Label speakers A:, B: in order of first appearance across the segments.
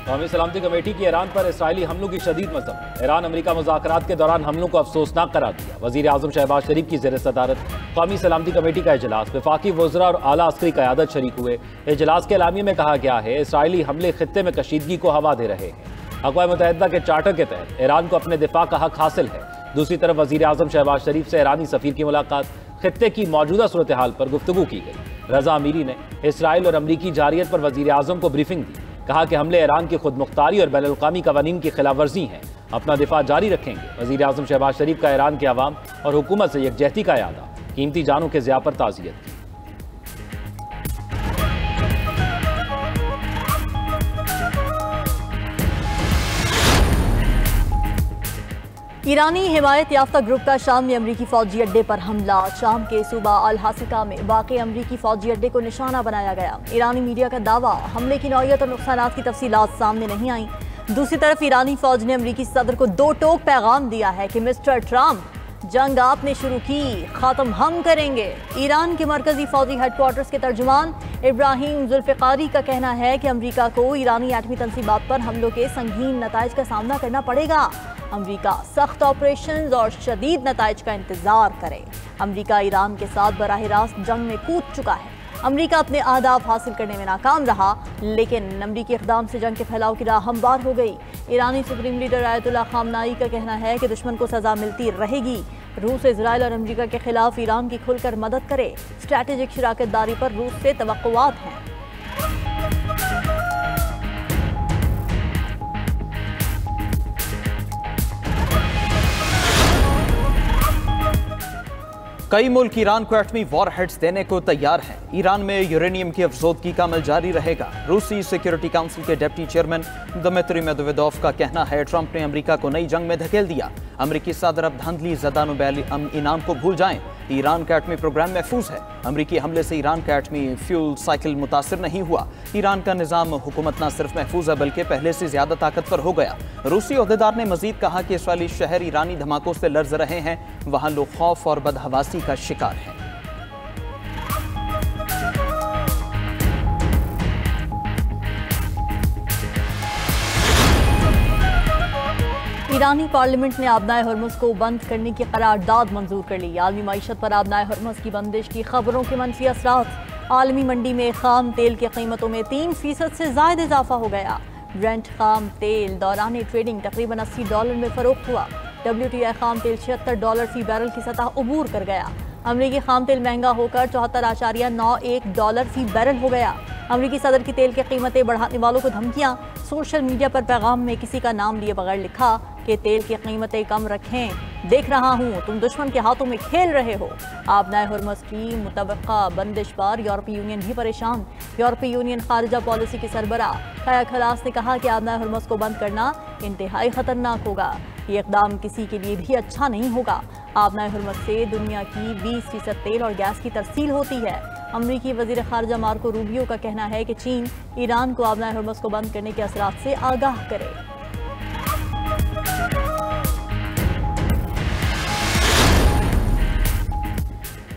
A: कौमी सलामती कमेटी की ईरान पर इसराइली हमलों की शदीद मजम्मत। ईरान अमेरिका मुज़ाकरात के दौरान हमलों को अफसोसनाक करार दिया। वज़ीर आज़म शहबाज शरीफ की ज़ेर सदारत कौमी सलामती कमेटी का इजलास, वफाकी वज़रा और आला अस्करी क़यादत शरीक हुए। इजलास के एलामिये में कहा गया है इसराइली हमले खित्ते में कशीदगी को हवा दे रहे हैं। अक़वाम मुत्तहिदा के चार्टर के तहत ईरान को अपने दिफा का हक हासिल है। दूसरी तरफ वज़ीर आज़म शहबाज शरीफ से ईरानी सफ़ीर की मुलाकात, खित्ते की मौजूदा सूरत हाल पर गुफ्तगू की गई। रज़ा अमीरी ने इसराइल और अमरीकी जारियत पर वज़ीर आज़म को ब्रीफिंग दी। कहा कि हमले ईरान की खुद मुख्तारी और बैनुल-अक़वामी क़वानीन की खिलाफ वर्जी हैं, अपना दिफा जारी रखेंगे। वज़ीर आज़म शहबाज शरीफ का ईरान के अवाम और हुकूमत से यकजहती का यादा, कीमती जानों के ज़िया पर ताज़ियत की।
B: ईरानी हिमायत याफ्ता ग्रुप का शाम में अमरीकी फौजी अड्डे पर हमला। शाम के सूबा अल हासिका में वाक़े अमरीकी फौजी अड्डे को निशाना बनाया गया। ईरानी मीडिया का दावा, हमले की नौयत और नुकसानात की तफसीलात सामने नहीं आई। दूसरी तरफ ईरानी फौज ने अमरीकी सदर को दो टोक पैगाम दिया है कि मिस्टर ट्रंप, जंग आपने शुरू की, ख़त्म हम करेंगे। ईरान के मरकजी फौजी हेडक्वार्टर्स के तर्जुमान इब्राहिम जुल्फ़िकारी का कहना है कि अमरीका को ईरानी एटमी तंसीबात पर हमलों के संगीन नताइज का सामना करना पड़ेगा। अमरीका सख्त ऑपरेशंस और शदीद नताइज का इंतजार करे। अमरीका ईरान के साथ बराह रास्त जंग में कूद चुका है। अमरीका अपने अहदाफ हासिल करने में नाकाम रहा, लेकिन अमरीकी इक़दाम से जंग के फैलाव की राह हमवार हो गई। ईरानी सुप्रीम लीडर आयतुल्लाह ख़ामनाई का कहना है कि दुश्मन को सजा मिलती रहेगी। रूस, इजराइल और अमरीका के खिलाफ ईरान की खुलकर मदद करे। स्ट्रैटेजिक शराकतदारी पर रूस से तवक्कुआत हैं।
C: कई मुल्क ईरान को एटमी वॉर हेड्स देने को तैयार हैं। ईरान में यूरेनियम की अफजोदगी का अमल जारी रहेगा। रूसी सिक्योरिटी काउंसिल के डिप्टी चेयरमैन दमित्री मेदवेदेव का कहना है ट्रंप ने अमेरिका को नई जंग में धकेल दिया। अमेरिकी सदर अब धांधली ज़दा नोबेल इनाम को भूल जाएं। ईरान का एटमी प्रोग्राम महफूज है। अमेरिकी हमले से ईरान का एटमी फ्यूल साइकिल मुतासिर नहीं हुआ। ईरान का निज़ाम हुकूमत न सिर्फ महफूज है बल्कि पहले से ज़्यादा ताकतवर हो गया। रूसी अहदेदार ने मजीद कहा कि इसराइली शहर ईरानी धमाकों से लर्ज रहे हैं। वहाँ लोग खौफ और बदहवासी का शिकार हैं।
B: ईरानी पार्लियामेंट ने आबनाए हरमुज को बंद करने की करारदाद मंजूर कर ली। आलमी मईशत पर आबनाए हरमुज की बंदिश की खबरों के मनफी असरात। आलमी मंडी में खाम तेल की कीमतों में 3% से ज़ायद इजाफा हो गया। ब्रेंट खाम तेल दौरान ट्रेडिंग तकरीबन $80 में फरोख्त हुआ। WTI खाम तेल $76 फी बैरल की सतह उबूर कर गया। अमरीकी खाम तेल महंगा होकर $74.91 फी बैरल हो गया। अमरीकी सदर की तेल की कीमतें बढ़ाने वालों को धमकियां। सोशल मीडिया पर पैगाम में किसी का नाम लिए बगैर लिखा कि तेल की कीमतें कम रखें, देख रहा हूं तुम दुश्मन के हाथों में खेल रहे हो। आबनाए हरमुज की मुतवक्का बंदिश पर यूरोपीय यूनियन भी परेशान। यूरोपीय यूनियन खारिजा पॉलिसी के सरबरा काया खलास ने कहा कि आबनाए हरमुज को बंद करना इंतहाई खतरनाक होगा। ये इक़दाम किसी के लिए भी अच्छा नहीं होगा। आबनाए हरमुज से दुनिया की 20% तेल और गैस की तरसील होती है। अमरीकी वज़ीर ख़ारिजा मार्को रूबियो का कहना है कि चीन ईरान को आबनाए हरमुज को बंद करने के असरात से आगाह करे।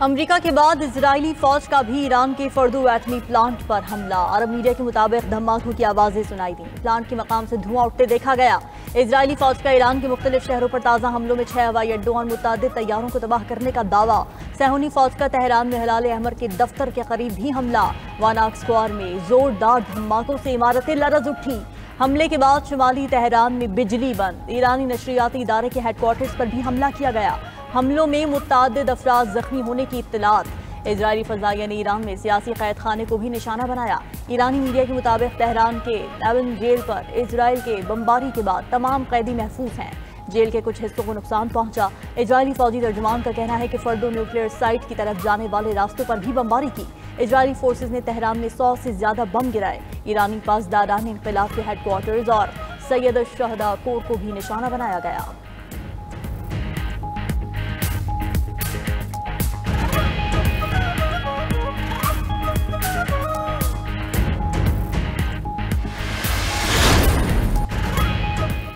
B: अमरीका के बाद इजरायली फौज का भी ईरान के फर्दो एटमी प्लांट पर हमला। अरब मीडिया के मुताबिक धमाकों की आवाज़ें सुनाई दी। प्लांट के मकाम से धुआं उठते देखा गया। इजरायली फौज का ईरान के मुख्तलिफ शहरों पर ताज़ा हमलों में 6 हवाई अड्डों और मुतअद्दिद तैयारों को तबाह करने का दावा। सहूनी फौज का तेहरान में हिलाल अहमर के दफ्तर के करीब भी हमला। वानाक स्क्वायर में जोरदार धमाकों से इमारतें लरज उठी। हमले के बाद शुमाली तेहरान में बिजली बंद। ईरानी नशरियाती इदारे के हेडक्वार्टर्स पर भी हमला किया गया। हमलों में मुतअद्दिद अफराद जख्मी होने की इत्तलात। इजरायली फज़ाइया ने ईरान में सियासी कैद खाने को भी निशाना बनाया। ईरानी मीडिया के मुताबिक तेहरान के एवन जेल पर इजराइल के बमबारी के बाद तमाम कैदी महफूज हैं। जेल के कुछ हिस्सों को नुकसान पहुंचा। इजरायली फौजी तर्जुमान का कहना है कि फर्दो न्यूक्लियर साइट की तरफ जाने वाले रास्तों पर भी बमबारी की। इजरायली फोर्सेज ने तेहरान में 100 से ज्यादा बम गिराए। ईरानी पासदारान इनक़िलाब के हेडक्वार्टर्स और सैयद अश-शहदा कोर को भी निशाना बनाया गया।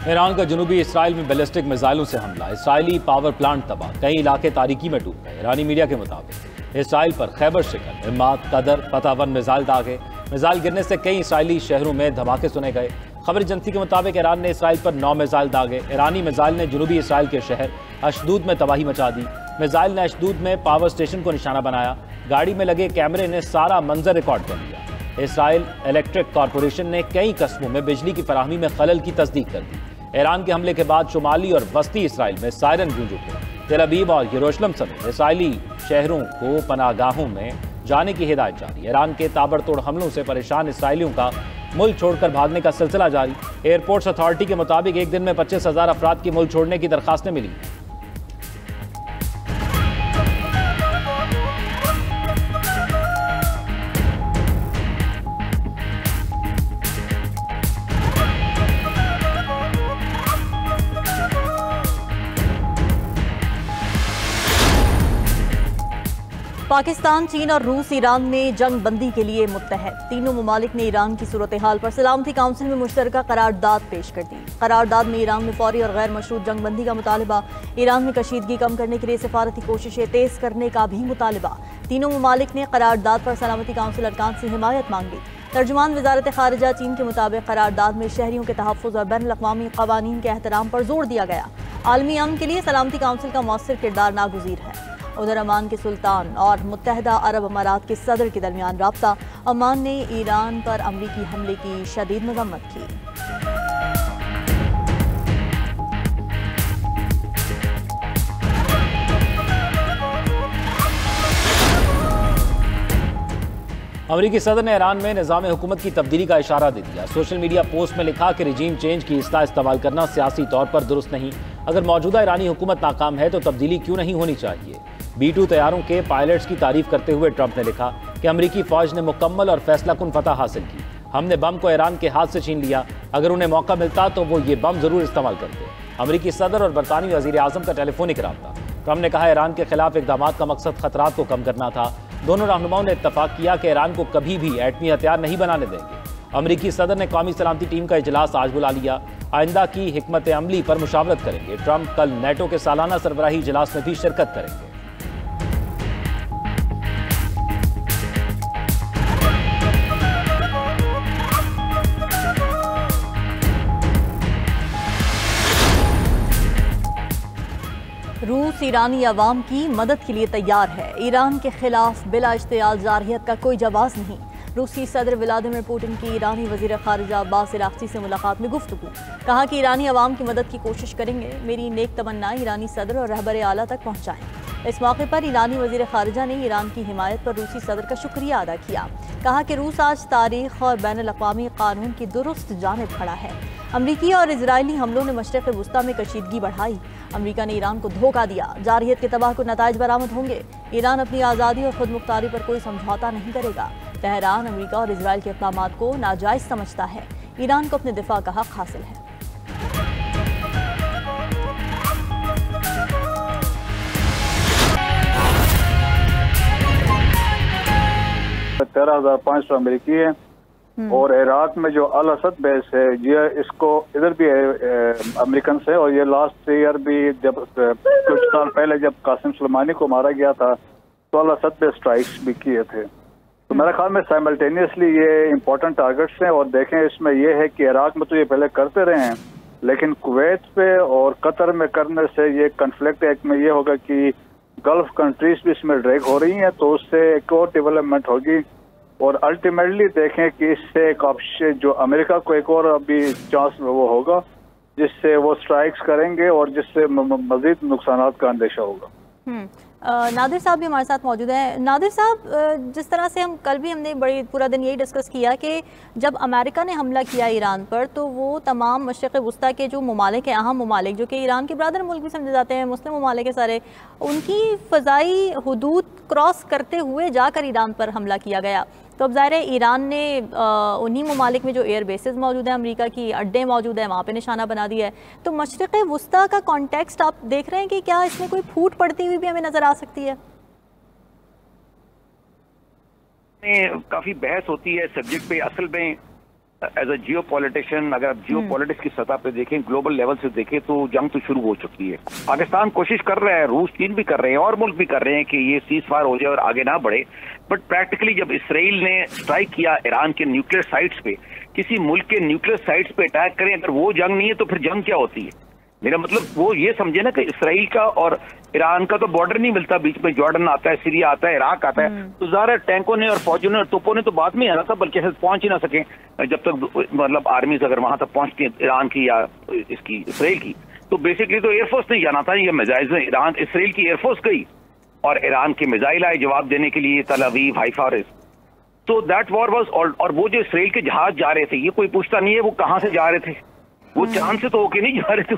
A: ईरान का जनूबी इसराइल में बैलिस्टिक मिसाइलों से हमला। इसराइली पावर प्लांट तबाह, कई इलाके तारीकी में डूब गए। ईरानी मीडिया के मुताबिक इसराइल पर खैबर शिकन, हिम्मात, कदर, फतावन मिसाइल दागे। मिसाइल गिरने से कई इसराइली शहरों में धमाके सुने गए। खबर एजेंसी के मुताबिक ईरान ने इसराइल पर 9 मिसाइल दागे। ईरानी मिसाइल ने जनूबी इसराइल के शहर अशदूद में तबाही मचा दी। मिसाइल ने अशदूद में पावर स्टेशन को निशाना बनाया। गाड़ी में लगे कैमरे ने सारा मंजर रिकॉर्ड कर लिया। इसराइल इलेक्ट्रिक कॉरपोरेशन ने कई कस्बों में बिजली की फराहमी में खलल की तस्दीक कर दी। ईरान के हमले के बाद शुमाली और वस्ती इसराइल में सायरन गूंज उठे। तेल अवीव और यरूशलेम समेत इसराइली शहरों को पनाहगाहों में जाने की हिदायत जारी। ईरान के ताबड़तोड़ हमलों से परेशान इसराइलियों का मुल्क छोड़कर भागने का सिलसिला जारी। एयरपोर्ट्स अथॉरिटी के मुताबिक एक दिन में 25,000 अफराद की मुल्क छोड़ने की दरखास्तें मिली।
B: पाकिस्तान, चीन और रूस ईरान में जंग बंदी के लिए मुत्तहद। तीनों ममालिक ने ईरान की सूरत हाल पर सलामती काउंसिल में मुश्तरका करारदाद पेश कर दी। करारदाद में ईरान में फौरी और गैर मशरूत जंग बंदी का मुतालबा, ईरान में कशीदगी कम करने के लिए सफारती कोशिशें तेज करने का भी मुतालबा। तीनों ममालिक ने करारदाद पर सलामती काउंसिल अरकान से हिमायत मांगी। तर्जुमान वजारत खारिजा चीन के मुताबिक करारदाद में शहरियों के तहफ़्फ़ुज़ और बैनुल अक़वामी क़वानीन के एहतराम पर जोर दिया गया। आलमी अमन के लिए सलामती काउंसिल का मौसर किरदार नागुज़ीर है। उधर अमान के सुल्तान और मुत्तहदा अरब अमारात के सदर के दरमियान राब्ता। अमान ने ईरान पर अमरीकी हमले की शदीद मज़म्मत की।
A: अमरीकी सदर ने ईरान में निज़ाम हुकूमत की तब्दीली का इशारा दे दिया। सोशल मीडिया पोस्ट में लिखा कि रिजीम चेंज की इस्लाह इस्तेमाल करना सियासी तौर पर दुरुस्त नहीं। अगर मौजूदा ईरानी हुकूमत नाकाम है तो तब्दीली क्यों नहीं होनी चाहिए। B-2 तैयारों के पायलट्स की तारीफ करते हुए ट्रंप ने लिखा कि अमरीकी फौज ने मुकम्मल और फैसलाकुन फतह हासिल की। हमने बम को ईरान के हाथ से छीन लिया। अगर उन्हें मौका मिलता तो वो ये बम जरूर इस्तेमाल करते। अमरीकी सदर और बरतानवी वज़ीर आज़म का टेलीफोनिक राब्ता। ट्रंप ने कहा ईरान के खिलाफ इक़दाम का मकसद खतरात को कम करना था। दोनों रहनुमाओं ने इत्तफाक किया कि ईरान को कभी भी एटमी हथियार नहीं बनाने देंगे। अमरीकी सदर ने कौमी सलामती टीम का इजलास आज बुला लिया। आइंदा की हिकमत अमली पर मुशावरत करेंगे। ट्रंप कल नेटो के सालाना सरबराही इजलास में भी शिरकत करेंगे।
B: रूस ईरानी अवाम की मदद के लिए तैयार है। ईरान के खिलाफ बिला इश्तियाल जारहियत का कोई जवाब नहीं। रूसी सदर व्लादिमीर पुतिन की ईरानी वज़ीर ख़ारिजा अब्बास अराग़ची से मुलाकात में गुफ्तगू। कहा कि ईरानी अवाम की मदद की कोशिश करेंगे। मेरी नेक तमन्नाएं ईरानी सदर और रहबर आला तक पहुँचाएँ। इस मौके पर ईरानी वज़ीर ख़ारिजा ने ईरान की हिमायत पर रूसी सदर का शुक्रिया अदा किया। कहा कि रूस आज तारीख़ और बैनुल अक़वामी क़ानून की दुरुस्त जानिब खड़ा है। अमरीकी और इजरायली हमलों ने मशरिक़ वुस्ता में कशीदगी बढ़ाई। अमरीका ने ईरान को धोखा दिया। जारहियत के तबाह को नताइज बरामद होंगे। ईरान अपनी आज़ादी और खुद मुख्तारी पर कोई समझौता नहीं करेगा। तेहरान अमरीका और इजराइल के इक़दामात को नाजायज़ समझता है। ईरान को अपने दिफा का हक़ हासिल है।
D: 13,500 अमेरिकी है और इराक में जो अल असद बेस है ये इसको इधर भी अमेरिकन से, और ये लास्ट ईयर भी जब कुछ साल पहले जब कासिम सुलेमानी को मारा गया था तो अल असद पे स्ट्राइक्स भी किए थे। तो मेरे ख्याल में साइमल्टेनियसली ये इम्पोर्टेंट टारगेट्स हैं। और देखें इसमें ये है कि इराक में तो ये पहले करते रहे हैं, लेकिन कुवैत पे और कतर में करने से ये कन्फ्लिक्ट एक में ये होगा कि गल्फ कंट्रीज भी इसमें ड्रैग हो रही हैं, तो उससे एक और डेवलपमेंट होगी। और अल्टीमेटली देखें कि इससे एक ऑप्शन जो अमेरिका को एक और अभी चांस वो होगा जिससे वो स्ट्राइक्स करेंगे और जिससे मजीद नुकसान का अंदेशा होगा।
B: नादिर साहब भी हमारे साथ मौजूद हैं। नादिर साहब, जिस तरह से हम कल भी हमने बड़ी पूरा दिन यही डिस्कस किया कि जब अमेरिका ने हमला किया ईरान पर तो वो तमाम मशरिक़ वुस्ता के जो ममालिक हैं, अहम ममालिक जो कि ईरान के बरादर मुल्क भी समझे जाते हैं, मुस्लिम ममालिक के सारे, उनकी फ़ज़ाई हदूद क्रॉस करते हुए जाकर ईरान पर हमला किया गया। तो अब ज़ाहिर है ईरान ने उन्हीं ममालिक में जो एयर बेसेस मौजूद हैं, अमेरिका की अड्डे मौजूद हैं, वहाँ पे निशाना बना दिया है। तो मशरिक़ वुस्ता का कॉन्टेक्स्ट आप देख रहे हैं कि क्या इसमें कोई फूट पड़ती हुई भी हमें नज़र आ सकती है?
E: काफ़ी बहस होती है सब्जेक्ट पे। असल में एज अ जियो पॉलिटिशियन अगर आप जियो पॉलिटिक्स की सतह पे देखें, ग्लोबल लेवल से देखें तो जंग तो शुरू हो चुकी है। पाकिस्तान कोशिश कर रहा है, रूस चीन भी कर रहे हैं और मुल्क भी कर रहे हैं कि ये सीज फायर हो जाए और आगे ना बढ़े, बट प्रैक्टिकली जब इसराइल ने स्ट्राइक किया ईरान के न्यूक्लियर साइट्स पे, किसी मुल्क के न्यूक्लियर साइट्स पे अटैक करें, अगर वो जंग नहीं है तो फिर जंग क्या होती है? मेरा मतलब वो ये समझे ना कि इसराइल का और ईरान का तो बॉर्डर नहीं मिलता, बीच में जॉर्डन आता है, सीरिया आता है, इराक आता है, तो ज़ाहिर टैंकों ने और फौजों ने और तोपों ने तो बाद में आना था, बल्कि शायद पहुंच ही ना सके जब तक मतलब आर्मीज अगर वहां तक पहुंचती है ईरान की या इसकी इसराइल की। तो बेसिकली तो एयरफोर्स नहीं जाना था, ये मिसाइल ईरान इसराइल की एयरफोर्स गई और ईरान के मिसाइल आए जवाब देने के लिए, तल अवीव, हाइफा और तो दैट वॉर वाज। और वो जो इसराइल के जहाज जा रहे थे, ये कोई पूछता नहीं है वो कहाँ से जा रहे थे, वो चांद से तो होके नहीं जा रहे थे,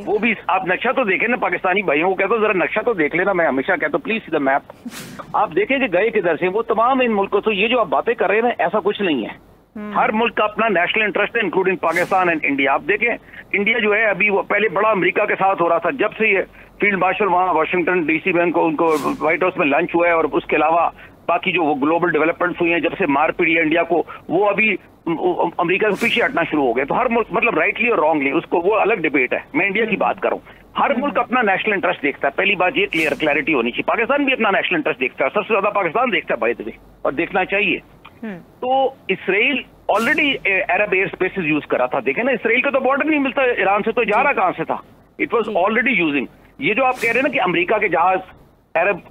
E: वो भी आप नक्शा तो देखें ना, पाकिस्तानी भाइयों को कहता हूँ जरा नक्शा तो देख लेना, मैं हमेशा कहता हूँ प्लीज सी द मैप। आप देखें कि गए किधर से वो तमाम इन मुल्कों। तो ये जो आप बातें कर रहे हैं ना, ऐसा कुछ नहीं है। हर मुल्क का अपना नेशनल इंटरेस्ट है, इंक्लूडिंग पाकिस्तान एंड इंडिया। आप देखें इंडिया जो है अभी वो पहले बड़ा अमेरिका के साथ हो रहा था, जब से ये फील्ड मार्शल वहाँ वाशिंगटन डीसी में उनको व्हाइट हाउस में लंच हुआ है, और उसके अलावा बाकी जो वो ग्लोबल डेवलपमेंट्स हुई हैं, जब से मार पीड़ी है इंडिया को, वो अभी अमेरिका से पीछे हटना शुरू हो गए। तो हर मुल्क मतलब राइटली और रॉन्गली, उसको वो अलग डिबेट है, मैं इंडिया की बात करूं। हर मुल्क अपना नेशनल इंटरेस्ट देखता है, पहली बात ये क्लैरिटी होनी चाहिए। पाकिस्तान भी अपना नेशनल इंटरेस्ट देखता है, सबसे ज्यादा पाकिस्तान देखता है बाय द वे, और देखना चाहिए। तो इसराइल ऑलरेडी अरब एयर स्पेसेस यूज करा था। देखें ना, इसराइल का तो बॉर्डर नहीं मिलता ईरान से, तो जा रहा कहां से था? It was already using. ये जो आप कह रहे हैं ना कि अमेरिका के जहाज अरब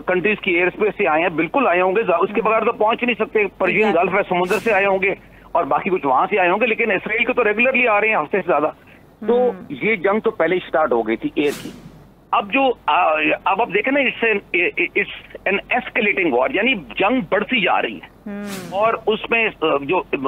E: कंट्रीज की एयर स्पेस से आए हैं, बिल्कुल आए होंगे, उसके बगैर तो पहुंच नहीं सकते। पर्शियन गल्फ है, समुद्र से आए होंगे, और बाकी कुछ वहां से आए होंगे, लेकिन इसराइल को तो रेगुलरली आ रहे हैं हफ्ते से ज्यादा। तो ये जंग तो पहले ही स्टार्ट हो गई थी एयर की। अब जो अब आप देखें ना, इट्स एन एस्केलेटिंग वॉर, यानी जंग बढ़ती जा रही है, और उसमें जो